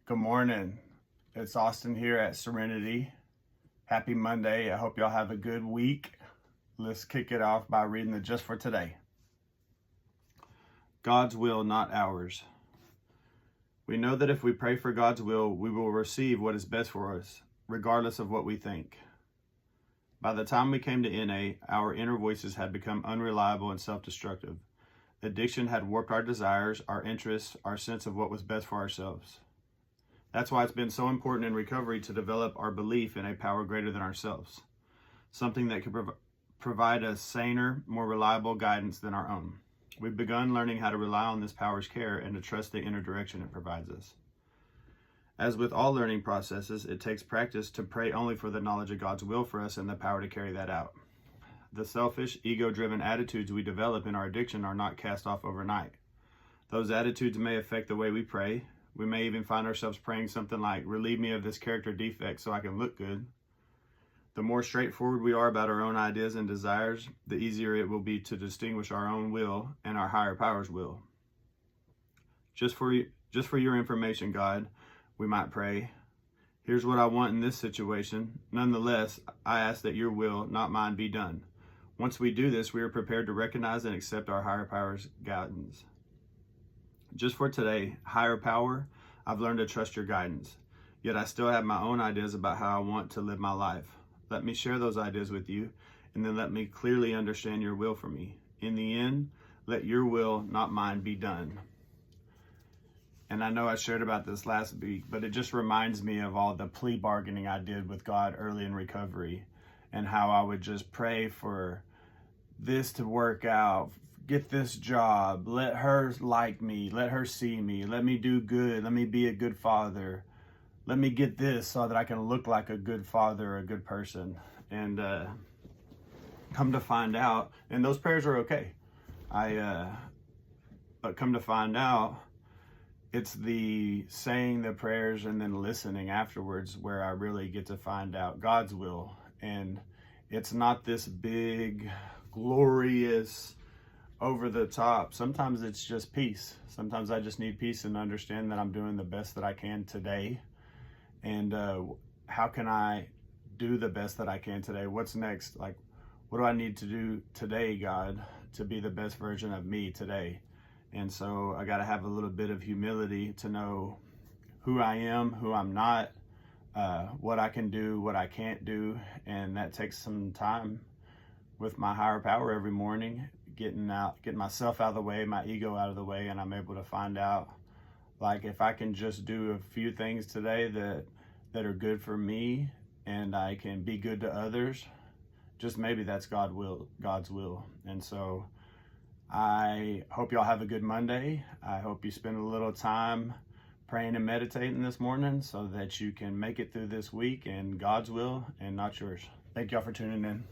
Good morning. It's Austin here at Serenity. Happy Monday. I hope y'all have a good week. Let's kick it off by reading the Just for Today. God's will, not ours. We know that if we pray for God's will, we will receive what is best for us, regardless of what we think. By the time we came to NA, our inner voices had become unreliable and self-destructive. Addiction had warped our desires, our interests, our sense of what was best for ourselves. That's why it's been so important in recovery to develop our belief in a power greater than ourselves, something that could provide us saner, more reliable guidance than our own. We've begun learning how to rely on this power's care and to trust the inner direction it provides us. As with all learning processes, it takes practice to pray only for the knowledge of God's will for us and the power to carry that out. The selfish, ego-driven attitudes we develop in our addiction are not cast off overnight. Those attitudes may affect the way we pray. We may even find ourselves praying something like, "Relieve me of this character defect so I can look good." The more straightforward we are about our own ideas and desires, the easier it will be to distinguish our own will and our higher power's will. Just for your information, God, we might pray, "Here's what I want in this situation. Nonetheless, I ask that your will, not mine, be done." Once we do this, we are prepared to recognize and accept our higher power's guidance. Just for today, higher power, I've learned to trust your guidance. Yet I still have my own ideas about how I want to live my life. Let me share those ideas with you, and then let me clearly understand your will for me. In the end, let your will, not mine, be done. And I know I shared about this last week, but it just reminds me of all the plea bargaining I did with God early in recovery, and how I would just pray for this to work out, get this job, let her like me, let her see me, let me do good, let me be a good father, let me get this so that I can look like a good father or a good person. And come to find out, and those prayers are okay. But come to find out, it's the saying the prayers and then listening afterwards where I really get to find out God's will. And it's not this big, glorious, over the top. Sometimes it's just peace. Sometimes I just need peace and understand that I'm doing the best that I can today. And how can I do the best that I can today? What's next? Like, what do I need to do today, God, to be the best version of me today? And so I got to have a little bit of humility to know who I am, who I'm not, what I can do, what I can't do. And that takes some time with my higher power every morning, getting myself out of the way, my ego out of the way, and I'm able to find out, like, if I can just do a few things today that are good for me and I can be good to others, just maybe that's God's will. And so I hope y'all have a good Monday. I hope you spend a little time praying and meditating this morning so that you can make it through this week in God's will and not yours. Thank y'all for tuning in.